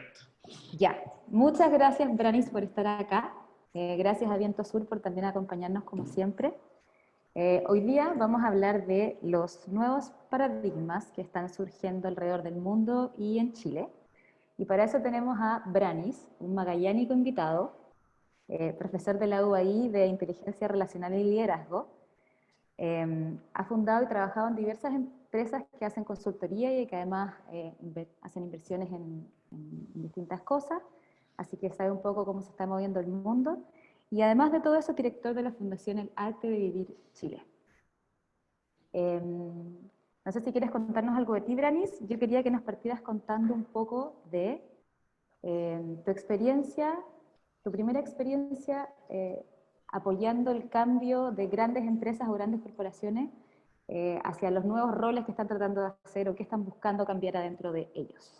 Perfecto. Ya, muchas gracias, Branis, por estar acá. Gracias a Viento Sur por también acompañarnos como siempre. Hoy día vamos a hablar de los nuevos paradigmas que están surgiendo alrededor del mundo y en Chile. Y para eso tenemos a Branis, un magallánico invitado, profesor de la UAI de Inteligencia Relacional y Liderazgo. Ha fundado y trabajado en diversas empresas que hacen consultoría y que además hacen inversiones en distintas cosas, así que sabe un poco cómo se está moviendo el mundo. Y además de todo eso, director de la Fundación El Arte de Vivir Chile. No sé si quieres contarnos algo de ti, Branis. Yo quería que nos partieras contando un poco de tu experiencia, tu primera experiencia apoyando el cambio de grandes empresas o grandes corporaciones hacia los nuevos roles que están tratando de hacer o que están buscando cambiar adentro de ellos.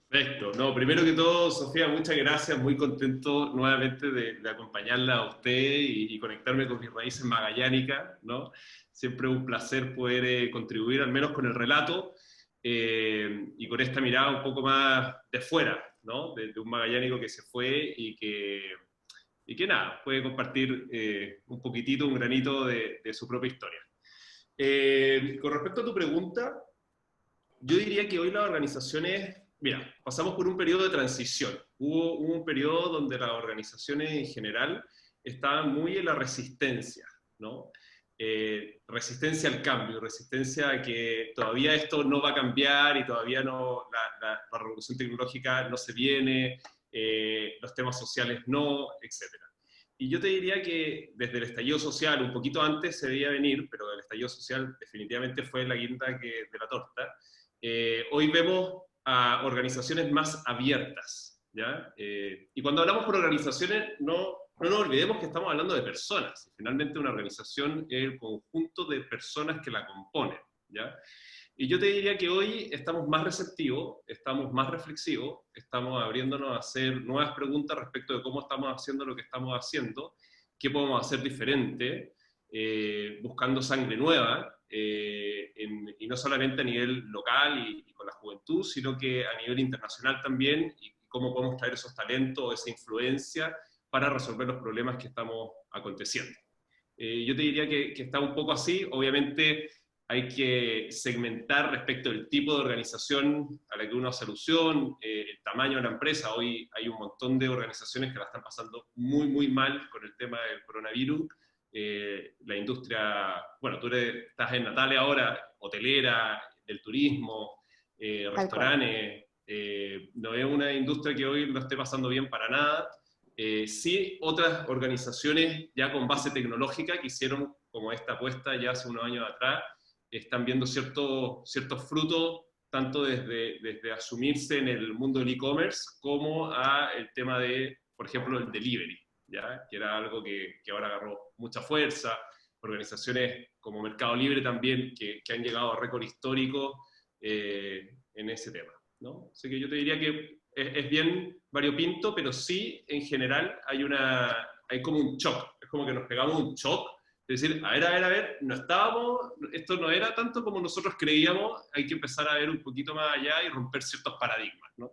Perfecto. No, primero que todo, Sofía, muchas gracias. Muy contento nuevamente de acompañarla a usted y conectarme con mis raíces magallánicas, ¿no? Siempre un placer poder contribuir, al menos con el relato, y con esta mirada un poco más de fuera, ¿no? De un magallánico que se fue y que nada, puede compartir un poquitito, un granito de su propia historia. Con respecto a tu pregunta, yo diría que hoy las organizaciones, mira, pasamos por un periodo de transición. Hubo un periodo donde las organizaciones en general estaban muy en la resistencia, ¿no? Resistencia al cambio, resistencia a que todavía esto no va a cambiar y todavía no, la revolución tecnológica no se viene, los temas sociales no, etcétera. Y yo te diría que desde el estallido social, un poquito antes se veía venir, pero el estallido social definitivamente fue la guinda de la torta. Hoy vemos a organizaciones más abiertas, ¿ya? Y cuando hablamos por organizaciones, no nos olvidemos que estamos hablando de personas. Finalmente una organización es el conjunto de personas que la componen, ¿ya? Y yo te diría que hoy estamos más receptivos, estamos más reflexivos, estamos abriéndonos a hacer nuevas preguntas respecto de cómo estamos haciendo lo que estamos haciendo, qué podemos hacer diferente, buscando sangre nueva, y no solamente a nivel local y con la juventud, sino que a nivel internacional también, y cómo podemos traer esos talentos, esa influencia para resolver los problemas que estamos aconteciendo. Yo te diría que está un poco así. Obviamente hay que segmentar respecto del tipo de organización a la que uno hace alusión, el tamaño de la empresa. Hoy hay un montón de organizaciones que la están pasando muy, muy mal con el tema del coronavirus. La industria, bueno, estás en Natalia ahora, hotelera, del turismo, Tal cual. restaurantes, no es una industria que hoy lo esté pasando bien para nada. Sí, otras organizaciones ya con base tecnológica que hicieron como esta apuesta ya hace unos años atrás, están viendo ciertos frutos, tanto desde asumirse en el mundo del e-commerce como a el tema de, por ejemplo, el delivery, ¿ya? Que era algo que ahora agarró mucha fuerza, organizaciones como Mercado Libre también, que han llegado a récord histórico en ese tema, ¿no? Así que yo te diría que es bien variopinto, pero sí, en general, hay como un shock, es como que nos pegamos un shock, es decir, a ver, no estábamos, esto no era tanto como nosotros creíamos, hay que empezar a ver un poquito más allá y romper ciertos paradigmas, ¿no?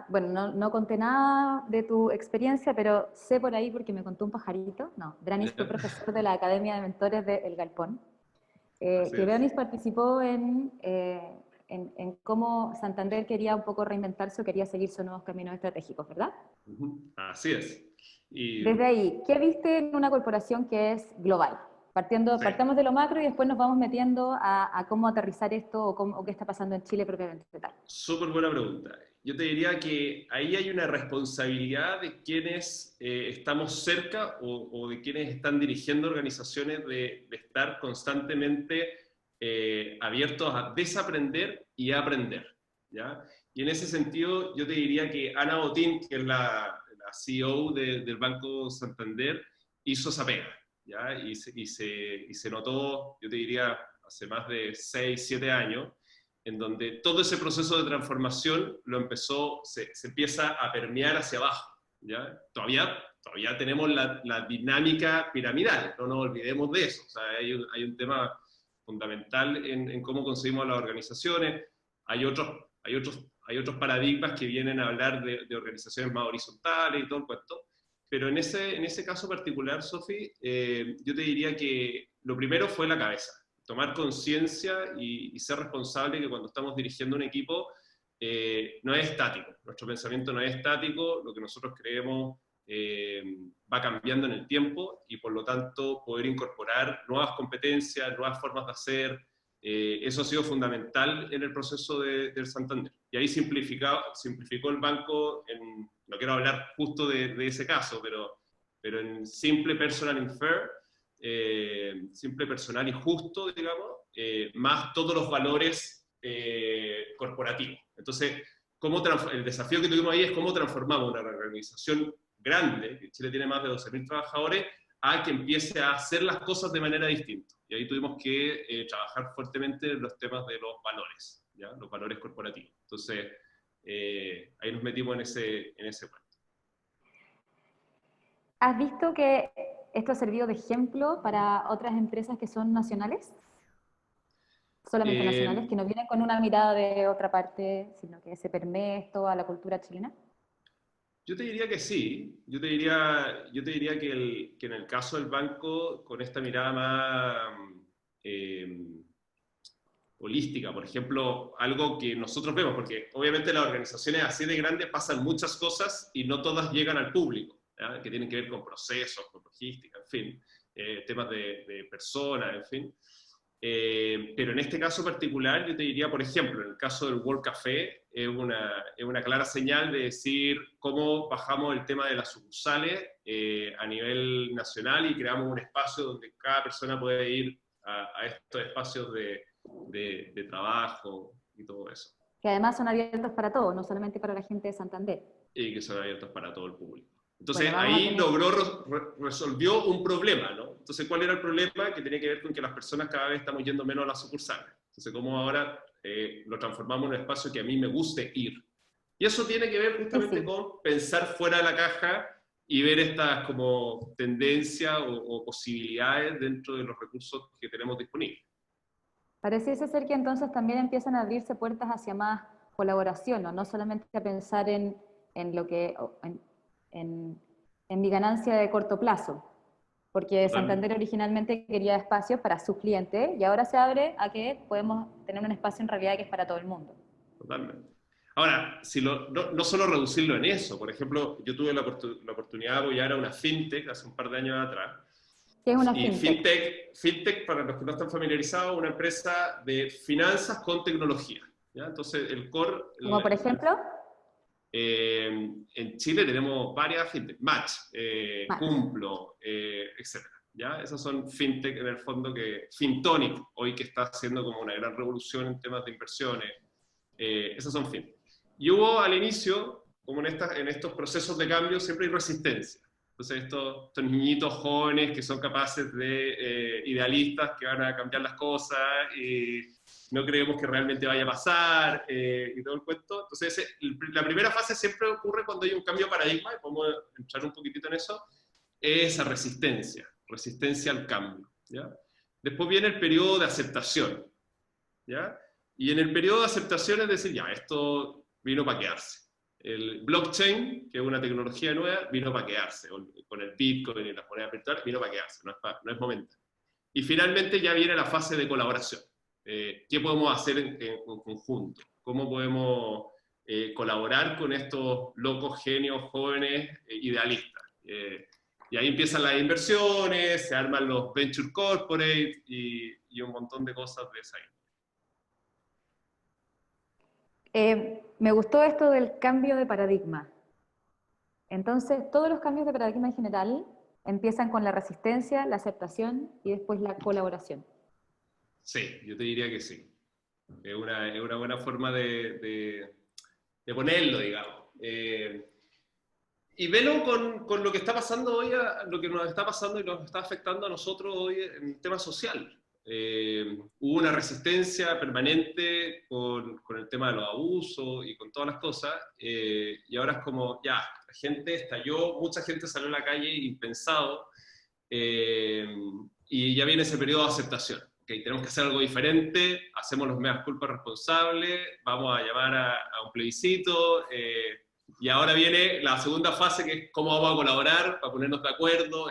Bueno, no conté nada de tu experiencia, pero sé por ahí porque me contó un pajarito. No, Branis fue profesor de la Academia de Mentores de El Galpón. Así Que es. Branis participó en cómo Santander quería un poco reinventarse o quería seguir sus nuevos caminos estratégicos, ¿verdad? Así es. Desde Y, ahí, ¿qué viste en una corporación que es global? sí. Partamos de lo macro y después nos vamos metiendo a cómo aterrizar esto o qué está pasando en Chile propiamente tal. Súper buena pregunta. Yo te diría que ahí hay una responsabilidad de quienes estamos cerca o de quienes están dirigiendo organizaciones de estar constantemente abiertos a desaprender y a aprender, ¿ya? Y en ese sentido, yo te diría que Ana Botín, que es la CEO del Banco Santander, hizo esa pega, ¿ya? Y se notó, yo te diría, hace más de 6, 7 años, en donde todo ese proceso de transformación se empieza a permear hacia abajo, ¿ya? Todavía tenemos la dinámica piramidal, no nos olvidemos de eso. O sea, hay un tema fundamental en cómo concebimos las organizaciones, hay hay otros paradigmas que vienen a hablar de organizaciones más horizontales y todo el cuento. Pero en ese caso particular, Sofi, yo te diría que lo primero fue la cabeza. Tomar conciencia y ser responsable que cuando estamos dirigiendo un equipo no es estático. Nuestro pensamiento no es estático, lo que nosotros creemos va cambiando en el tiempo y por lo tanto poder incorporar nuevas competencias, nuevas formas de hacer, eso ha sido fundamental en el proceso del Santander. Y ahí simplificó el banco, no quiero hablar justo de ese caso, pero en simple, personal and fair, simple, personal y justo, digamos, más todos los valores corporativos. Entonces, el desafío que tuvimos ahí es cómo transformamos una organización grande, que Chile tiene más de 12.000 trabajadores, a que empiece a hacer las cosas de manera distinta. Y ahí tuvimos que trabajar fuertemente en los temas de los valores, ¿ya? Los valores corporativos. Entonces, ahí nos metimos en ese punto. ¿Has visto que esto ha servido de ejemplo para otras empresas que son nacionales? Solamente nacionales, que no vienen con una mirada de otra parte, sino que se permee esto a la cultura chilena. Yo te diría que sí. Yo te diría que en el caso del banco, con esta mirada más holística, por ejemplo, algo que nosotros vemos, porque obviamente las organizaciones así de grandes pasan muchas cosas y no todas llegan al público, ¿ya? Que tienen que ver con procesos, con logística, en fin, temas de personas, en fin. Pero en este caso particular, yo te diría, por ejemplo, en el caso del World Café, es una clara señal de decir cómo bajamos el tema de las sucursales a nivel nacional y creamos un espacio donde cada persona puede ir a estos espacios de trabajo y todo eso. Que además son abiertos para todos, no solamente para la gente de Santander. Y que son abiertos para todo el público. Entonces, bueno, ahí resolvió un problema, ¿no? Entonces, ¿cuál era el problema? Que tenía que ver con que las personas cada vez estamos yendo menos a las sucursales. Entonces, ¿cómo ahora lo transformamos en un espacio que a mí me guste ir? Y eso tiene que ver justamente con pensar fuera de la caja y ver estas como tendencias o posibilidades dentro de los recursos que tenemos disponibles. Pareciese ser que entonces también empiezan a abrirse puertas hacia más colaboración, ¿no? No solamente a pensar en lo que... En mi ganancia de corto plazo, porque Santander originalmente quería espacios para sus clientes y ahora se abre a que podemos tener un espacio en realidad que es para todo el mundo. Totalmente. Ahora, no solo reducirlo en eso, por ejemplo, yo tuve la oportunidad de apoyar a una fintech hace un par de años atrás. ¿Qué es una fintech? Fintech, para los que no están familiarizados, una empresa de finanzas con tecnología, ¿ya? Entonces, el core... ¿Como por ejemplo? En Chile tenemos varias fintech, Match, Cumplo, etc. ¿Ya? Esas son fintech en el fondo, Fintonic, hoy que está haciendo como una gran revolución en temas de inversiones, esas son fintech. Y hubo al inicio, como en estos procesos de cambio, siempre hay resistencia. Entonces estos niñitos jóvenes que son capaces de idealistas que van a cambiar las cosas y no creemos que realmente vaya a pasar y todo el cuento. Entonces la primera fase siempre ocurre cuando hay un cambio de paradigma, y podemos entrar un poquitito en eso, es esa resistencia al cambio, ¿ya? Después viene el periodo de aceptación, ¿ya? Y en el periodo de aceptación es decir, ya, esto vino para quedarse. El blockchain, que es una tecnología nueva, vino para quedarse. Con el Bitcoin y las monedas virtuales, vino para quedarse, no es momento. Y finalmente ya viene la fase de colaboración. ¿Qué podemos hacer en conjunto? ¿Cómo podemos colaborar con estos locos, genios, jóvenes, idealistas? Y ahí empiezan las inversiones, se arman los venture corporate y un montón de cosas de esa índole. Me gustó esto del cambio de paradigma. Entonces, todos los cambios de paradigma en general empiezan con la resistencia, la aceptación y después la colaboración. Sí, yo te diría que sí. Es una buena forma de ponerlo, digamos. Y velo con lo que está pasando hoy, lo que nos está pasando y nos está afectando a nosotros hoy en el tema social. Hubo una resistencia permanente con el tema de los abusos y con todas las cosas, y ahora es como, ya, la gente estalló, mucha gente salió a la calle impensado, y ya viene ese periodo de aceptación. okay, tenemos que hacer algo diferente, hacemos los meas culpas responsables, vamos a llamar a un plebiscito, y ahora viene la segunda fase, que es cómo vamos a colaborar para ponernos de acuerdo.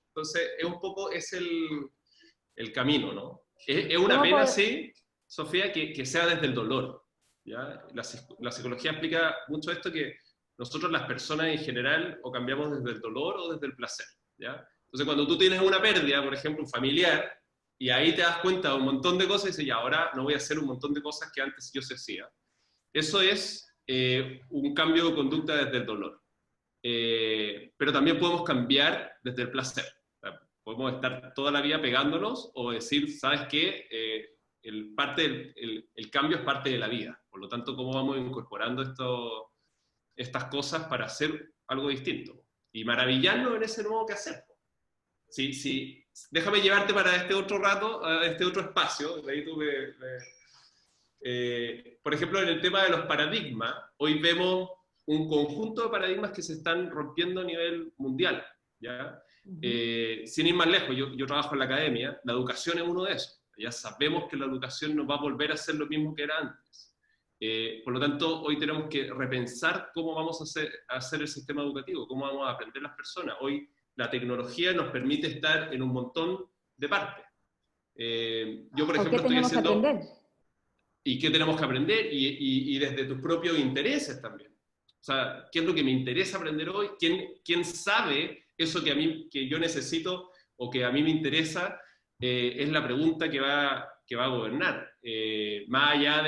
Entonces, es un poco, es el camino, ¿no? Es una ¿Cómo pena, poder- sí, Sofía, que sea desde el dolor, ¿ya? La psicología explica mucho esto, que nosotros las personas en general o cambiamos desde el dolor o desde el placer, ¿ya? Entonces, cuando tú tienes una pérdida, por ejemplo, un familiar, y ahí te das cuenta de un montón de cosas y dices, ya, ahora no voy a hacer un montón de cosas que antes yo se hacía. Eso es un cambio de conducta desde el dolor. Pero también podemos cambiar desde el placer. O sea, podemos estar toda la vida pegándonos o decir, ¿sabes qué? El cambio es parte de la vida. Por lo tanto, ¿cómo vamos incorporando estas cosas para hacer algo distinto? Y maravillarnos en ese nuevo quehacer. Sí, sí. Déjame llevarte para este otro rato, a este otro espacio. De ahí tú por ejemplo, en el tema de los paradigmas, hoy vemos un conjunto de paradigmas que se están rompiendo a nivel mundial, ¿ya? Ujú. Sin ir más lejos, yo trabajo en la academia, la educación es uno de esos. Ya sabemos que la educación no va a volver a ser lo mismo que era antes. Por lo tanto, hoy tenemos que repensar cómo vamos a hacer el sistema educativo, cómo vamos a aprender las personas. Hoy la tecnología nos permite estar en un montón de partes. Yo, por ¿O qué ejemplo, estoy tenemos que haciendo aprender? y qué tenemos que aprender y desde tus propios intereses también. O sea, ¿qué es lo que me interesa aprender hoy? ¿Quién sabe eso que yo necesito o que a mí me interesa? Es la pregunta que va a gobernar. Más allá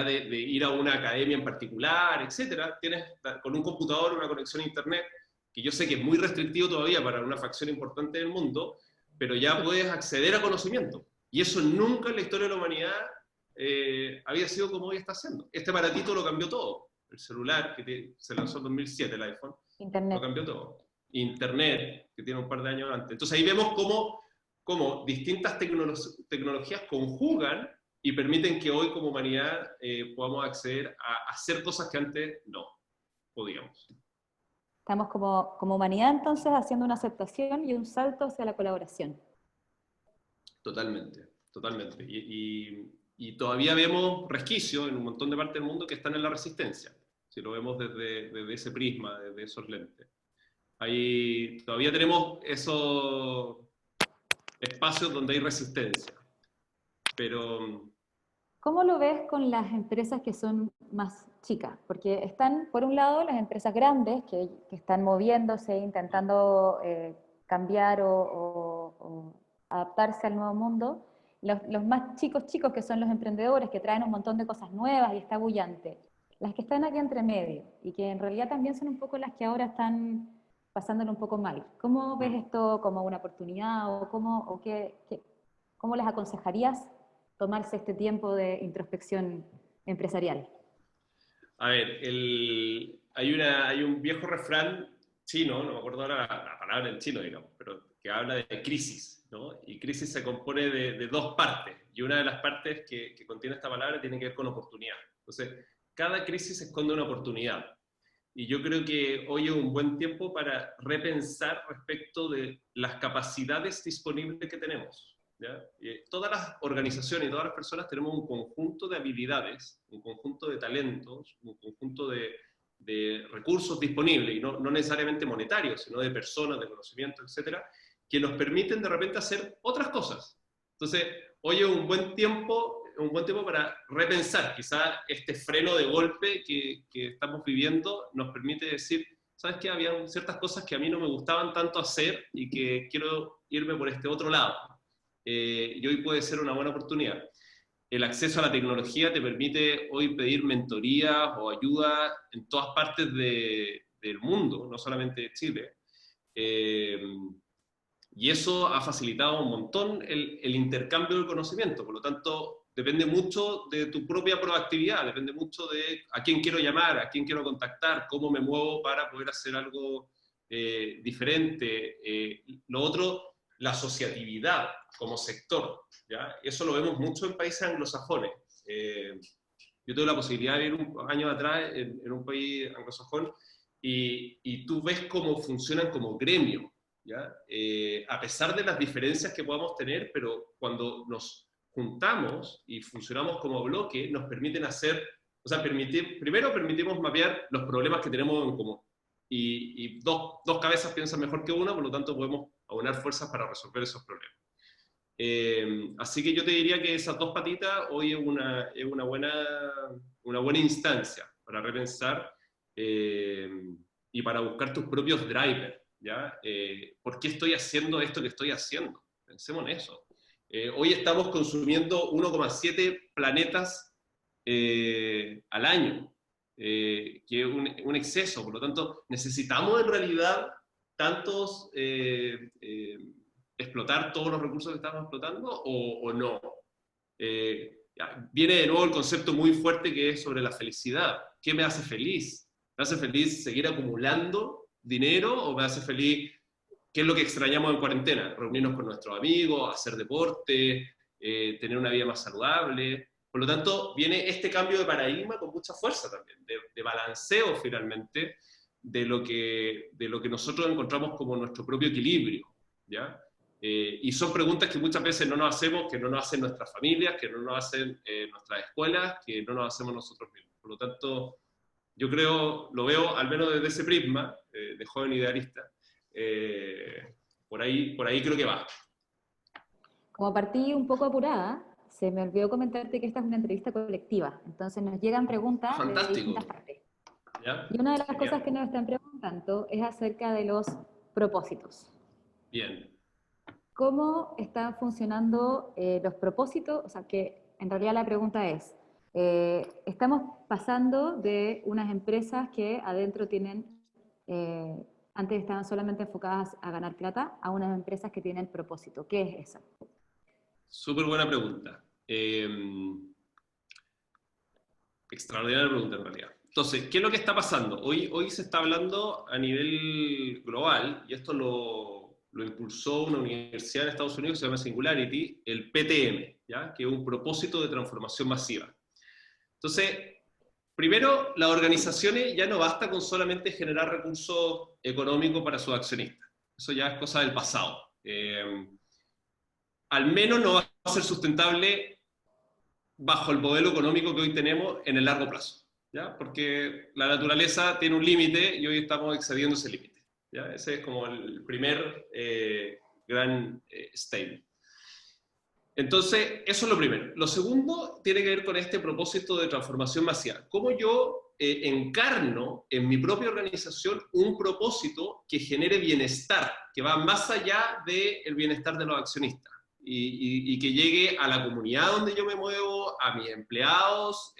de ir a una academia en particular, etcétera, tienes con un computador una conexión a internet, que yo sé que es muy restrictivo todavía para una facción importante del mundo, pero ya Sí. puedes acceder a conocimiento. Y eso nunca en la historia de la humanidad había sido como hoy está haciendo. Este aparatito lo cambió todo. El celular, se lanzó en 2007, el iPhone, lo Internet. cambió todo. Internet, que tiene un par de años antes. Entonces ahí vemos cómo distintas tecnologías conjugan y permiten que hoy como humanidad podamos acceder a hacer cosas que antes no podíamos. Estamos como humanidad entonces haciendo una aceptación y un salto hacia la colaboración. Totalmente, totalmente. Y todavía vemos resquicios en un montón de partes del mundo que están en la resistencia, si lo vemos desde ese prisma, desde esos lentes. Ahí todavía tenemos esos espacios donde hay resistencia, pero ¿Cómo lo ves con las empresas que son más chicas? Porque están, por un lado, las empresas grandes que están moviéndose, intentando cambiar o adaptarse al nuevo mundo. Los más chicos, chicos, que son los emprendedores, que traen un montón de cosas nuevas y está bullante. Las que están aquí entre medio y que en realidad también son un poco las que ahora están pasándolo un poco mal. ¿Cómo ves esto como una oportunidad o cómo les aconsejarías tomarse este tiempo de introspección empresarial? a ver, hay un viejo refrán chino, no me acuerdo ahora la palabra en chino, digamos, pero que habla de crisis, ¿no? Y crisis se compone de dos partes, y una de las partes que contiene esta palabra tiene que ver con oportunidad. Entonces, cada crisis esconde una oportunidad. Y yo creo que hoy es un buen tiempo para repensar respecto de las capacidades disponibles que tenemos. ¿Ya? Todas las organizaciones y todas las personas tenemos un conjunto de habilidades, un conjunto de talentos, un conjunto de recursos disponibles, y no necesariamente monetarios, sino de personas, de conocimiento, etcétera, que nos permiten de repente hacer otras cosas. Entonces, hoy es un buen tiempo para repensar. Quizá este freno de golpe que estamos viviendo nos permite decir, ¿sabes qué? Había ciertas cosas que a mí no me gustaban tanto hacer y que quiero irme por este otro lado. Y hoy puede ser una buena oportunidad. El acceso a la tecnología te permite hoy pedir mentorías o ayuda en todas partes del mundo, no solamente de Chile. Eh, y eso ha facilitado un montón el intercambio del conocimiento. Por lo tanto, depende mucho de tu propia proactividad, depende mucho de a quién quiero llamar, a quién quiero contactar, cómo me muevo para poder hacer algo diferente. Lo otro, la asociatividad como sector. ¿Ya? Eso lo vemos mucho en países anglosajones. Yo tuve la posibilidad de vivir un año atrás en un país anglosajón y tú ves cómo funcionan como gremio. ¿ya? A pesar de las diferencias que podamos tener, pero cuando nos juntamos y funcionamos como bloque, nos permiten hacer, o sea, primero permitimos mapear los problemas que tenemos en común. Y dos cabezas piensan mejor que una, por lo tanto podemos aunar fuerzas para resolver esos problemas. Así que yo te diría que esas dos patitas hoy es una buena instancia para repensar y para buscar tus propios drivers, ¿ya? ¿Por qué estoy haciendo esto que estoy haciendo? Pensemos en eso. Hoy estamos consumiendo 1,7 planetas al año, que es un exceso, por lo tanto, necesitamos en realidad tantos explotar todos los recursos que estamos explotando o no. Viene de nuevo el concepto muy fuerte que es sobre la felicidad. ¿Qué me hace feliz? ¿Me hace feliz seguir acumulando dinero o me hace feliz qué es lo que extrañamos en cuarentena? Reunirnos con nuestros amigos, hacer deporte, tener una vida más saludable. Por lo tanto, viene este cambio de paradigma con mucha fuerza también, de balanceo finalmente de lo que nosotros encontramos como nuestro propio equilibrio, ¿ya? Y son preguntas que muchas veces no nos hacemos, que no nos hacen nuestras familias, que no nos hacen nuestras escuelas, que no nos hacemos nosotros mismos. Por lo tanto, yo creo, lo veo al menos desde ese prisma de joven idealista, por ahí creo que va. Como partí un poco apurada, se me olvidó comentarte que esta es una entrevista colectiva, entonces nos llegan preguntas de distintas Fantástico. partes. ¿Ya? Y una de las Genial. cosas que nos están preguntando es acerca de los propósitos. Bien. ¿Cómo están funcionando los propósitos? O sea, que en realidad la pregunta es, estamos pasando de unas empresas que adentro tienen, antes estaban solamente enfocadas a ganar plata, a unas empresas que tienen propósito. ¿Qué es eso? Súper buena pregunta. Extraordinaria pregunta en realidad. Entonces, ¿qué es lo que está pasando? Hoy se está hablando a nivel global, y esto lo impulsó una universidad en Estados Unidos que se llama Singularity, el PTM, ¿ya? Que es un propósito de transformación masiva. Entonces, primero, las organizaciones ya no basta con solamente generar recursos económicos para sus accionistas. Eso ya es cosa del pasado. Al menos no va a ser sustentable bajo el modelo económico que hoy tenemos en el largo plazo, ¿ya? Porque la naturaleza tiene un límite y hoy estamos excediendo ese límite, ¿ya? Ese es como el primer gran statement. Entonces, eso es lo primero. Lo segundo tiene que ver con este propósito de transformación masiva. ¿Cómo yo encarno en mi propia organización un propósito que genere bienestar, que va más allá del bienestar de los accionistas? Y que llegue a la comunidad donde yo me muevo, a mis empleados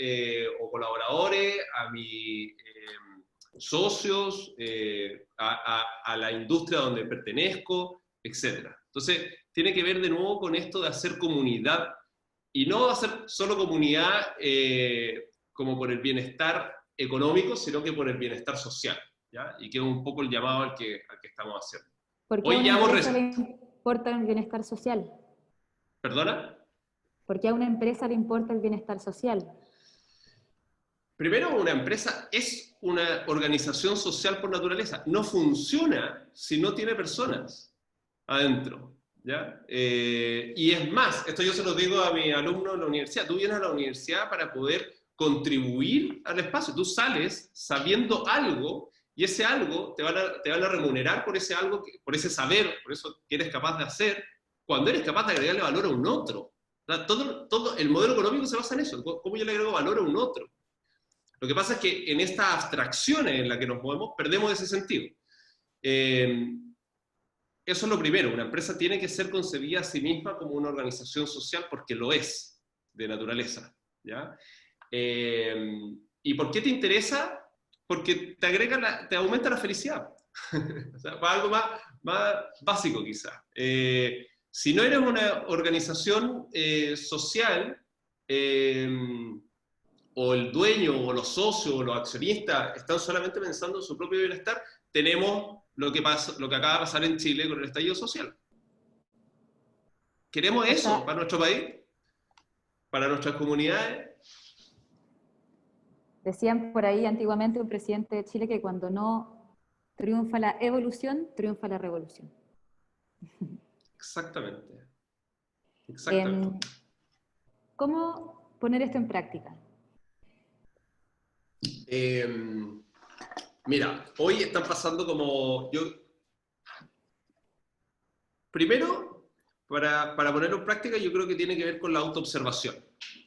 o colaboradores, a mis socios, a la industria donde pertenezco, etc. Entonces, tiene que ver de nuevo con esto de hacer comunidad, y no hacer solo comunidad como por el bienestar económico, sino que por el bienestar social, ¿ya? Y que es un poco el llamado al que estamos haciendo. ¿Por qué a Hoy una ya empresa le importa el bienestar social? ¿Perdona? ¿Por qué a una empresa le importa el bienestar social? Primero, una empresa es una organización social por naturaleza. No funciona si no tiene personas adentro, ¿ya? Y es más, esto yo se lo digo a mis alumnos en la universidad, tú vienes a la universidad para poder contribuir al espacio, tú sales sabiendo algo y ese algo te van a remunerar por ese algo, por ese saber, por eso que eres capaz de hacer, cuando eres capaz de agregarle valor a un otro. O sea, todo el modelo económico se basa en eso, cómo yo le agrego valor a un otro. Lo que pasa es que en estas abstracciones en las que nos movemos perdemos ese sentido. Eso es lo primero, una empresa tiene que ser concebida a sí misma como una organización social porque lo es, de naturaleza, ¿ya? ¿Y por qué te interesa? Porque te aumenta la felicidad. O sea, para algo más básico quizás. Si no eres una organización social, o el dueño, o los socios, o los accionistas están solamente pensando en su propio bienestar, tenemos lo que acaba de pasar en Chile con el estallido social. ¿Queremos O sea, eso para nuestro país? ¿Para nuestras comunidades? decían por ahí antiguamente un presidente de Chile que cuando no triunfa la evolución, triunfa la revolución. Exactamente. Exactamente. ¿Cómo poner esto en práctica? Mira, hoy están pasando como... Primero, para ponerlo en práctica, yo creo que tiene que ver con la autoobservación,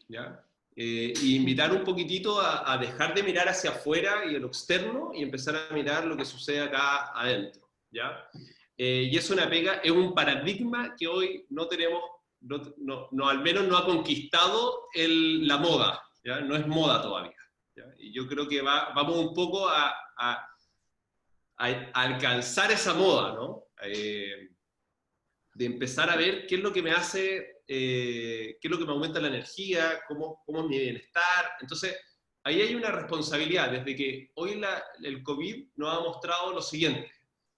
¿ya? Y invitar un poquitito a dejar de mirar hacia afuera y a lo externo y empezar a mirar lo que sucede acá adentro, ¿ya? Y es una pega, es un paradigma que hoy no tenemos, al menos no ha conquistado la moda, ¿ya? No es moda todavía, ¿ya? Y yo creo que vamos un poco a alcanzar esa moda, ¿no? De empezar a ver qué es lo que me hace, qué es lo que me aumenta la energía, cómo es mi bienestar. Entonces, ahí hay una responsabilidad, desde que hoy el COVID nos ha mostrado lo siguiente,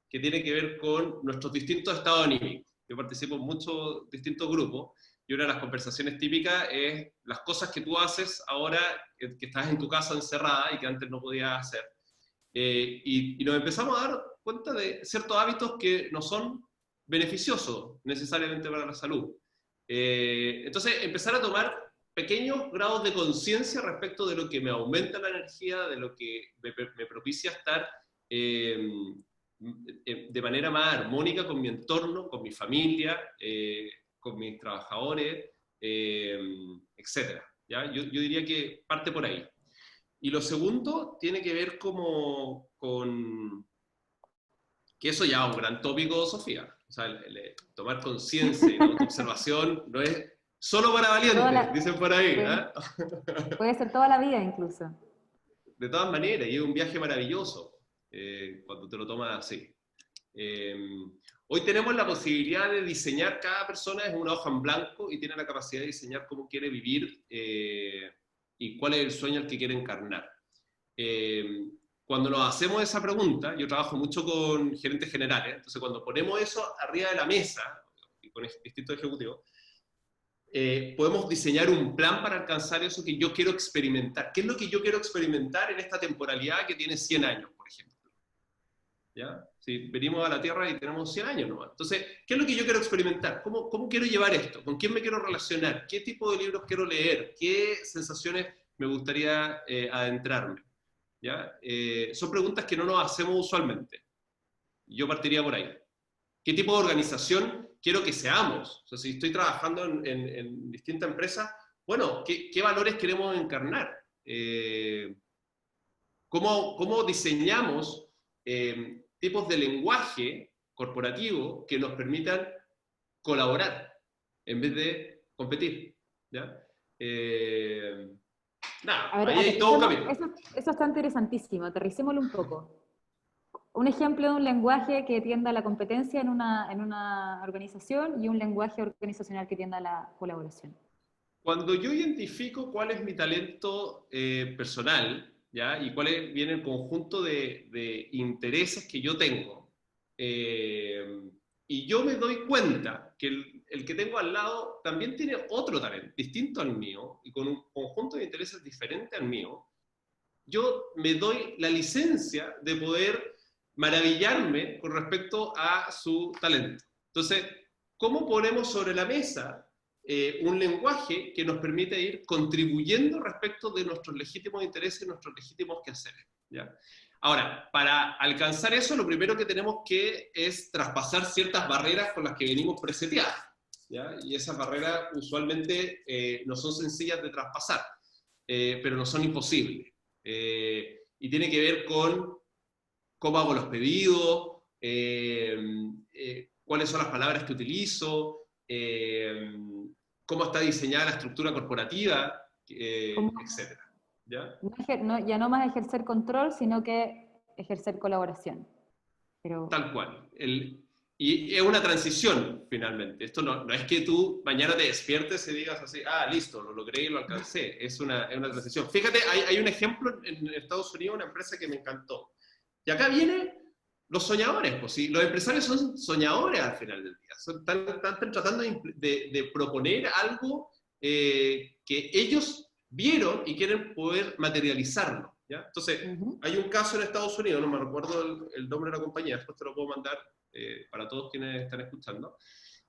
que tiene que ver con nuestros distintos estados anímicos. Yo participo en muchos distintos grupos, y una de las conversaciones típicas es las cosas que tú haces ahora que estás en tu casa encerrada y que antes no podías hacer. Y nos empezamos a dar cuenta de ciertos hábitos que no son beneficiosos necesariamente para la salud. Entonces, empezar a tomar pequeños grados de conciencia respecto de lo que me aumenta la energía, de lo que me propicia estar de manera más armónica con mi entorno, con mi familia, con mis trabajadores, etc. ¿Ya? Yo diría que parte por ahí. Y lo segundo tiene que ver como con que eso ya es un gran tópico, Sofía. O sea, tomar conciencia y la autoobservación no es solo para valientes, dicen por ahí. Puede ser toda la vida incluso. De todas maneras, y es un viaje maravilloso cuando te lo tomas así. Hoy tenemos la posibilidad de diseñar, cada persona es una hoja en blanco y tiene la capacidad de diseñar cómo quiere vivir y cuál es el sueño al que quiere encarnar. Cuando nos hacemos esa pregunta, yo trabajo mucho con gerentes generales, entonces cuando ponemos eso arriba de la mesa, y con distintos ejecutivos, podemos diseñar un plan para alcanzar eso que yo quiero experimentar. ¿Qué es lo que yo quiero experimentar en esta temporalidad que tiene 100 años, por ejemplo? ¿Ya? Si venimos a la Tierra y tenemos 100 años nomás. Entonces, ¿qué es lo que yo quiero experimentar? ¿Cómo quiero llevar esto? ¿Con quién me quiero relacionar? ¿Qué tipo de libros quiero leer? ¿Qué sensaciones me gustaría adentrarme? ¿Ya? Son preguntas que no nos hacemos usualmente. Yo partiría por ahí. ¿Qué tipo de organización quiero que seamos? O sea, si estoy trabajando en distintas empresas, bueno, ¿qué valores queremos encarnar? ¿Cómo diseñamos tipos de lenguaje corporativo que nos permitan colaborar en vez de competir? ¿Ya? Nada, A ver, ahí hay todo un camino. eso está interesantísimo, aterricémoslo un poco. Un ejemplo de un lenguaje que tienda a la competencia en una organización y un lenguaje organizacional que tienda a la colaboración. Cuando yo identifico cuál es mi talento personal, ¿ya? Y cuál viene el conjunto de intereses que yo tengo, y yo me doy cuenta que el que tengo al lado también tiene otro talento, distinto al mío, y con un conjunto de intereses diferente al mío, yo me doy la licencia de poder maravillarme con respecto a su talento. Entonces, ¿cómo ponemos sobre la mesa un lenguaje que nos permite ir contribuyendo respecto de nuestros legítimos intereses y nuestros legítimos quehaceres? ¿Ya? Ahora, para alcanzar eso, lo primero que tenemos que es traspasar ciertas barreras con las que venimos preseteados, ¿ya? Y esas barreras usualmente no son sencillas de traspasar, pero no son imposibles. Y tiene que ver con cómo hago los pedidos, cuáles son las palabras que utilizo, cómo está diseñada la estructura corporativa, etc. ¿Ya? Ya no más ejercer control, sino que ejercer colaboración. Pero... Tal cual. Y es una transición, finalmente. Esto no es que tú mañana te despiertes y digas así, listo, lo logré y lo alcancé. Es una transición. Fíjate, hay un ejemplo en Estados Unidos, una empresa que me encantó. Y acá vienen los soñadores. Pues, ¿sí? Los empresarios son soñadores al final del día. Están tratando de proponer algo que ellos vieron y quieren poder materializarlo. ¿Ya? Entonces, hay un caso en Estados Unidos, no me recuerdo el nombre de la compañía, después te lo puedo mandar, para todos quienes están escuchando,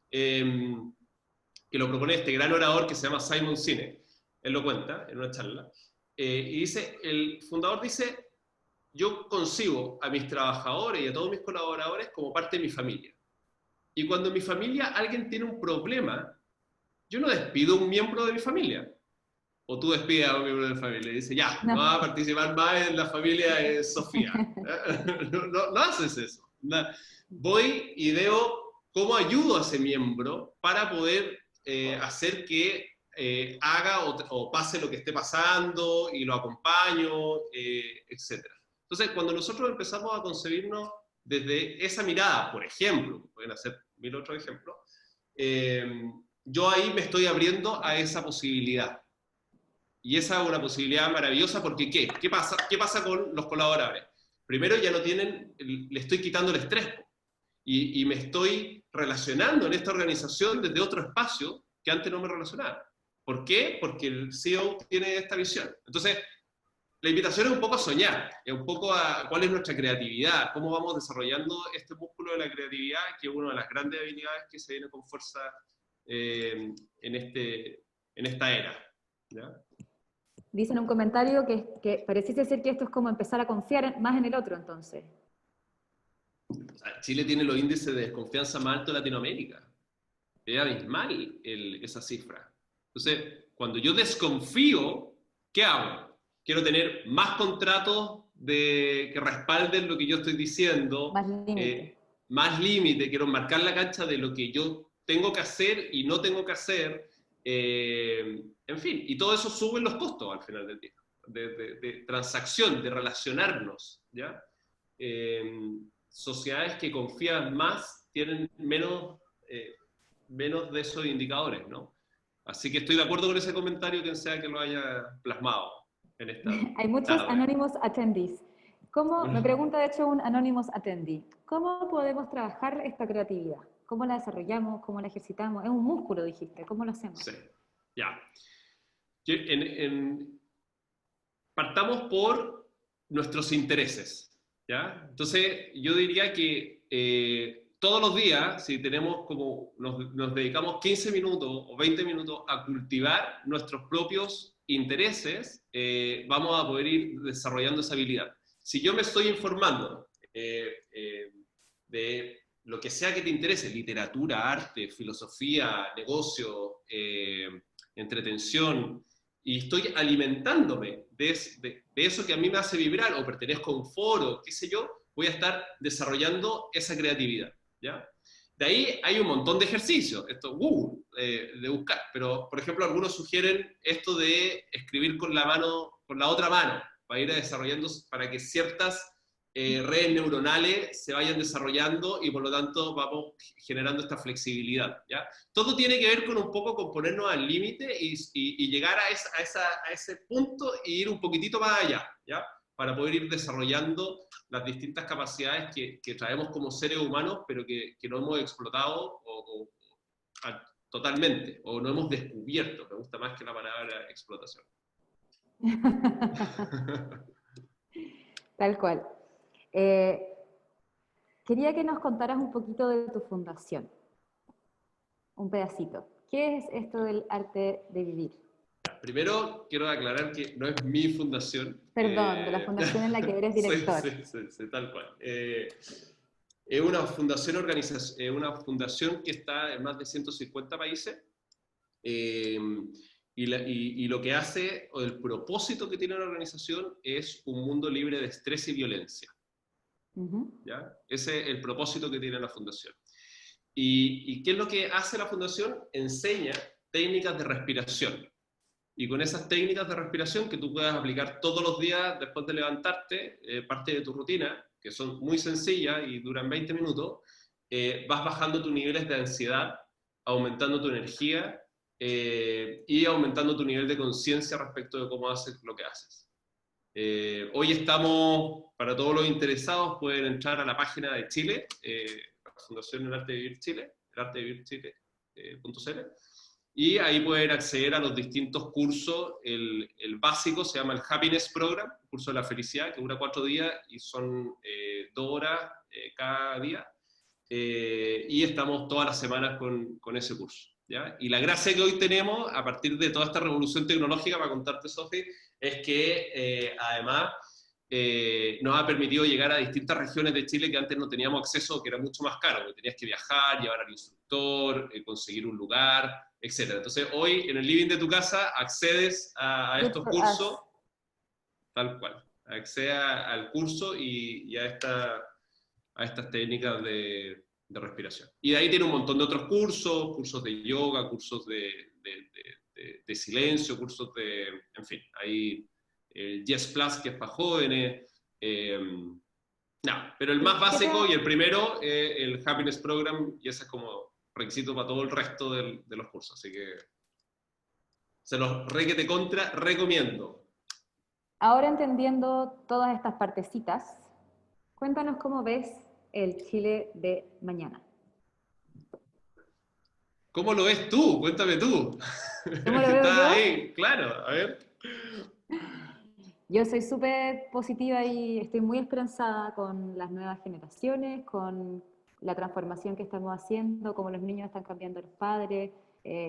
que lo propone este gran orador que se llama Simon Sinek. Él lo cuenta en una charla, y dice, el fundador dice, yo concibo a mis trabajadores y a todos mis colaboradores como parte de mi familia. Y cuando en mi familia alguien tiene un problema, yo no despido a un miembro de mi familia. O tú despides a un miembro de la familia y dices, ya, no va a participar más en la familia de Sofía. No haces eso. Voy y veo cómo ayudo a ese miembro para poder hacer que haga o pase lo que esté pasando y lo acompaño, etc. Entonces, cuando nosotros empezamos a concebirnos desde esa mirada, por ejemplo, pueden hacer mil otros ejemplos, yo ahí me estoy abriendo a esa posibilidad. Y esa es una posibilidad maravillosa porque ¿qué pasa? ¿Qué pasa con los colaboradores? Primero ya no tienen, le estoy quitando el estrés y me estoy relacionando en esta organización desde otro espacio que antes no me relacionaba. ¿Por qué? Porque el CEO tiene esta visión. Entonces, la invitación es un poco a soñar, es un poco a cuál es nuestra creatividad, cómo vamos desarrollando este músculo de la creatividad, que es una de las grandes habilidades que se viene con fuerza en esta era. ¿Ya? Dicen un comentario que pareciese ser que esto es como empezar a confiar más en el otro, entonces. O sea, Chile tiene los índices de desconfianza más altos de Latinoamérica. Es abismal esa cifra. Entonces, cuando yo desconfío, ¿qué hago? Quiero tener más contratos que respalden lo que yo estoy diciendo, más límite, quiero marcar la cancha de lo que yo tengo que hacer y no tengo que hacer, en fin, y todo eso sube los costos al final del día, de transacción, de relacionarnos, ¿ya? Sociedades que confían más tienen menos de esos indicadores, ¿no? Así que estoy de acuerdo con ese comentario, quien sea que lo haya plasmado en esta Hay muchos anónimos attendees. Me pregunta de hecho un anónimos attendee, ¿cómo podemos trabajar esta creatividad? ¿Cómo la desarrollamos? ¿Cómo la ejercitamos? Es un músculo, dijiste. ¿Cómo lo hacemos? Sí, ya. Partamos por nuestros intereses, ¿ya? Entonces, yo diría que todos los días, si tenemos como, nos dedicamos 15 minutos o 20 minutos a cultivar nuestros propios intereses, vamos a poder ir desarrollando esa habilidad. Si yo me estoy informando de lo que sea que te interese, literatura, arte, filosofía, negocio, entretención, y estoy alimentándome de eso que a mí me hace vibrar, o pertenezco a un foro, qué sé yo, voy a estar desarrollando esa creatividad, ¿ya? De ahí hay un montón de ejercicios, esto de buscar, pero por ejemplo algunos sugieren esto de escribir con la otra mano, para ir desarrollando, para que ciertas redes neuronales se vayan desarrollando y por lo tanto vamos generando esta flexibilidad, ¿ya? Todo tiene que ver con un poco con ponernos al límite y llegar a ese punto e ir un poquitito más allá, ¿ya? Para poder ir desarrollando las distintas capacidades que traemos como seres humanos, pero que no hemos explotado totalmente, o no hemos descubierto, me gusta más que la palabra explotación. Tal cual. Quería que nos contaras un poquito de tu fundación, un pedacito. ¿Qué es esto del arte de vivir? Primero, quiero aclarar que no es mi fundación. Perdón, de la fundación en la que eres director. Sí, tal cual. Es una fundación que está en más de 150 países, y lo que hace, o el propósito que tiene la organización, es un mundo libre de estrés y violencia. ¿Ya? Ese es el propósito que tiene la fundación. ¿Y qué es lo que hace la fundación? Enseña técnicas de respiración. Y con esas técnicas de respiración que tú puedas aplicar todos los días después de levantarte, parte de tu rutina, que son muy sencillas y duran 20 minutos, vas bajando tus niveles de ansiedad, aumentando tu energía y aumentando tu nivel de conciencia respecto de cómo haces lo que haces. Hoy estamos, para todos los interesados, pueden entrar a la página de Chile, la Fundación El Arte de Vivir Chile, elartedevivirchile.cl, y ahí pueden acceder a los distintos cursos. El básico se llama el Happiness Program, curso de la felicidad, que dura 4 días y son 2 horas cada día. y estamos todas las semanas con ese curso. ¿Ya? Y la gracia que hoy tenemos, a partir de toda esta revolución tecnológica, para contarte, Sofi, es que además nos ha permitido llegar a distintas regiones de Chile que antes no teníamos acceso, que era mucho más caro, que tenías que viajar, llevar al instructor, conseguir un lugar, etc. Entonces hoy en el living de tu casa accedes a Good estos for cursos, us. tal cual, accedes al curso y a estas técnicas de respiración. Y de ahí tiene un montón de otros cursos, cursos de yoga, cursos de silencio, cursos de, en fin, hay el Yes Plus que es para jóvenes, no, pero el más ¿Y qué básico y tal? el primero es el Happiness Program y ese es como requisito para todo el resto de los cursos, así que se los re que te contra recomiendo. Ahora entendiendo todas estas partecitas, cuéntanos cómo ves el Chile de mañana. ¿Cómo lo ves tú? Cuéntame tú. ¿Cómo lo Que veo estás yo? ahí, claro, a ver. Yo soy súper positiva y estoy muy esperanzada con las nuevas generaciones, con la transformación que estamos haciendo, cómo los niños están cambiando a los padres,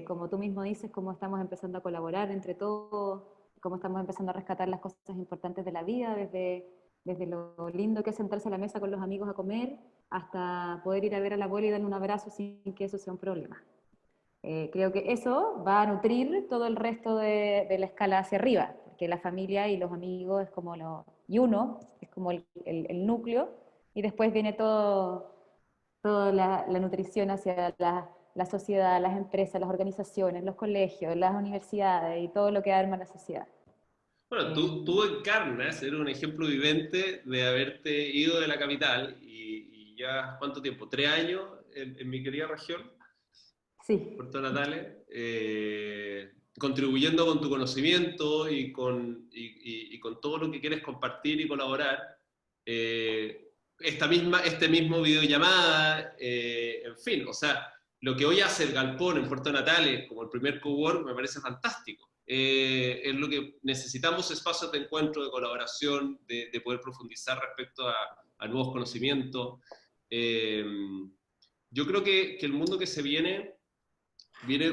como tú mismo dices, cómo estamos empezando a colaborar entre todos, cómo estamos empezando a rescatar las cosas importantes de la vida, desde lo lindo que es sentarse a la mesa con los amigos a comer, hasta poder ir a ver a la abuela y darle un abrazo sin que eso sea un problema. Creo que eso va a nutrir todo el resto de la escala hacia arriba, porque la familia y los amigos es como y uno es como el núcleo, y después viene toda la nutrición hacia la sociedad, las empresas, las organizaciones, los colegios, las universidades y todo lo que arma la sociedad. Bueno, tú encarnas, eres un ejemplo vivente de haberte ido de la capital y ya, ¿cuánto tiempo? ¿3 años en mi querida región, Sí, Puerto Natales? Contribuyendo con tu conocimiento y con todo lo que quieres compartir y colaborar. Este mismo videollamada, en fin, o sea, lo que hoy hace el Galpón en Puerto Natales como el primer cowork me parece fantástico. Es lo que necesitamos, espacios de encuentro, de colaboración, de poder profundizar respecto a nuevos conocimientos. Eh, yo creo que el mundo que se viene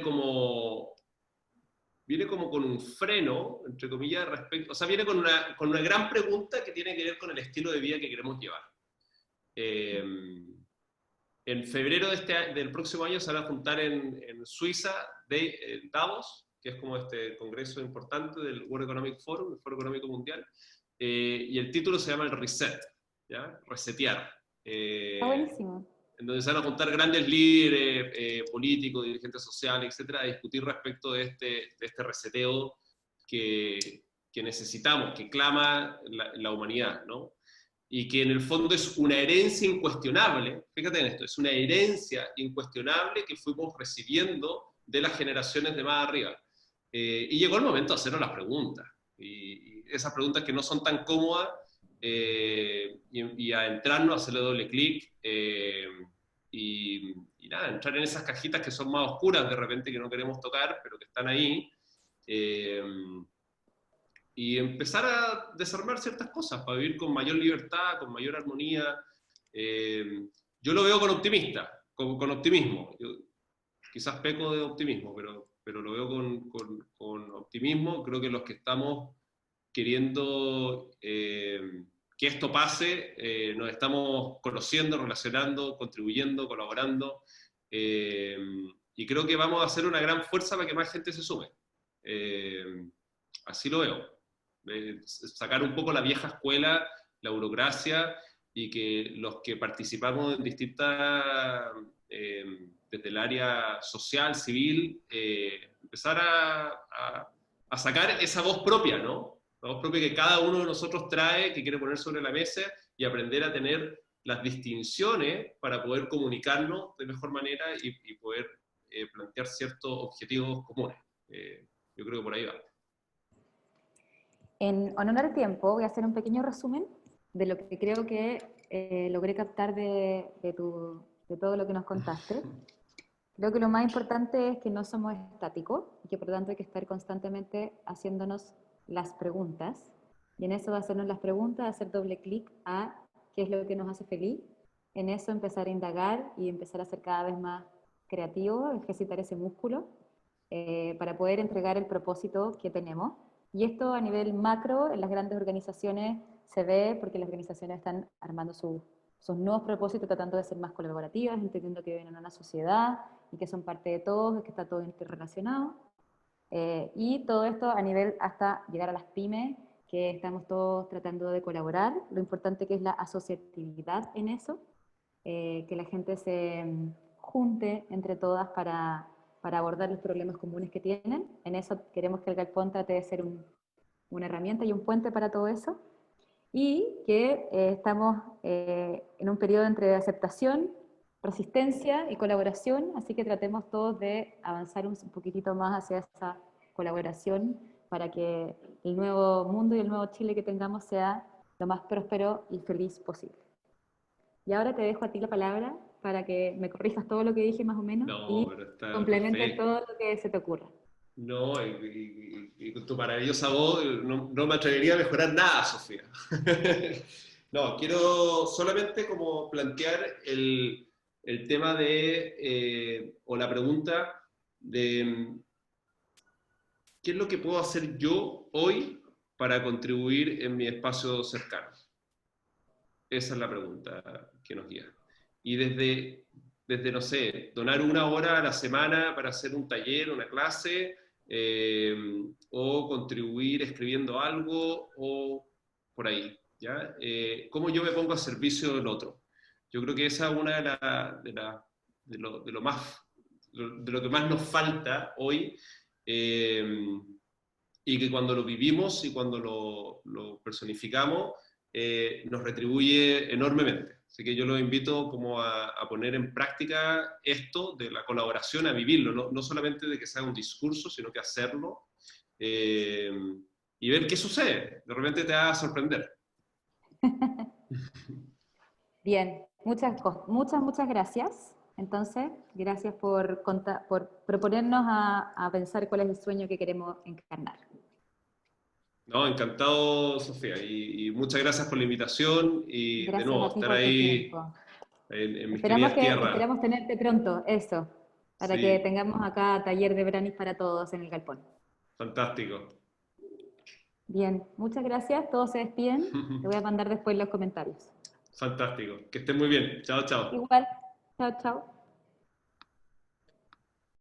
como, viene como con un freno, entre comillas, respecto, o sea, viene con una gran pregunta que tiene que ver con el estilo de vida que queremos llevar. Eh, en febrero del próximo año se van a juntar en Suiza, en Davos, que es como este congreso importante del World Economic Forum, el Foro Económico Mundial, y el título se llama el Reset, ¿ya? Resetear. está buenísimo. En donde se van a juntar grandes líderes políticos, dirigentes sociales, etcétera, a discutir respecto de este reseteo que necesitamos, que clama la humanidad, ¿no? Y que en el fondo es una herencia incuestionable, fíjate en esto, es una herencia incuestionable que fuimos recibiendo de las generaciones de más arriba. Y llegó el momento de hacernos las preguntas, y esas preguntas que no son tan cómodas, y a entrarnos, a hacerle doble clic, y nada, entrar en esas cajitas que son más oscuras de repente, que no queremos tocar, pero que están ahí, eh, y empezar a desarmar ciertas cosas para vivir con mayor libertad, con mayor armonía. Eh, yo lo veo con optimismo. Yo quizás peco de optimismo, pero lo veo con optimismo. Creo que los que estamos queriendo que esto pase, nos estamos conociendo, relacionando, contribuyendo, colaborando, eh, y creo que vamos a hacer una gran fuerza para que más gente se sume. Así lo veo. Sacar un poco la vieja escuela, la burocracia, y que los que participamos en distintas, desde el área social, civil, empezar a sacar esa voz propia, ¿no? La voz propia que cada uno de nosotros trae, que quiere poner sobre la mesa, y aprender a tener las distinciones para poder comunicarnos de mejor manera y poder plantear ciertos objetivos comunes. Yo creo que por ahí va. En honor al tiempo, voy a hacer un pequeño resumen de lo que creo que logré captar de todo lo que nos contaste. Creo que lo más importante es que no somos estáticos y que por lo tanto hay que estar constantemente haciéndonos las preguntas. Y en eso de hacernos las preguntas, hacer doble clic a qué es lo que nos hace feliz, en eso empezar a indagar y empezar a ser cada vez más creativo, ejercitar ese músculo para poder entregar el propósito que tenemos. Y esto a nivel macro, en las grandes organizaciones se ve porque las organizaciones están armando sus nuevos propósitos, tratando de ser más colaborativas, entendiendo que viven en una sociedad y que son parte de todos, que está todo interrelacionado. Y todo esto a nivel hasta llegar a las pymes, que estamos todos tratando de colaborar. Lo importante que es la asociatividad en eso, que la gente se junte entre todas para abordar los problemas comunes que tienen. En eso queremos que el Galpón trate de ser una herramienta y un puente para todo eso. Y que estamos en un periodo entre aceptación, resistencia y colaboración, así que tratemos todos de avanzar un poquitito más hacia esa colaboración para que el nuevo mundo y el nuevo Chile que tengamos sea lo más próspero y feliz posible. Y ahora te dejo a ti la palabra para que me corrijas todo lo que dije más o menos No, y pero está complementes perfecto. todo lo que se te ocurra. No, y con tu maravillosa voz no me atrevería a mejorar nada, Sofía. No, quiero solamente como plantear el tema o la pregunta de qué es lo que puedo hacer yo hoy para contribuir en mi espacio cercano. Esa es la pregunta que nos guía. Y no sé, donar una hora a la semana para hacer un taller, una clase, o contribuir escribiendo algo, o por ahí, ¿ya? ¿Cómo yo me pongo a servicio del otro? Yo creo que esa es una de lo más, de lo que más nos falta hoy, y que cuando lo vivimos y cuando lo personificamos, nos retribuye enormemente. Así que yo los invito como a poner en práctica esto de la colaboración, a vivirlo, no solamente de que sea un discurso, sino que hacerlo, eh, y ver qué sucede. De repente te va a sorprender. Bien, muchas gracias. Entonces, gracias por proponernos a pensar cuál es el sueño que queremos encarnar. No, encantado, Sofía, y muchas gracias por la invitación y de Gracias nuevo a ti estar por tu ahí tiempo. en mis queridas tierras. Esperamos tenerte pronto, eso, para que Sí, tengamos acá taller de Branis para todos en el galpón. fantástico. Bien, muchas gracias, todos se despiden. Te voy a mandar después los comentarios. Fantástico. Que estén muy bien. Chao, chao. Igual, chao, chao.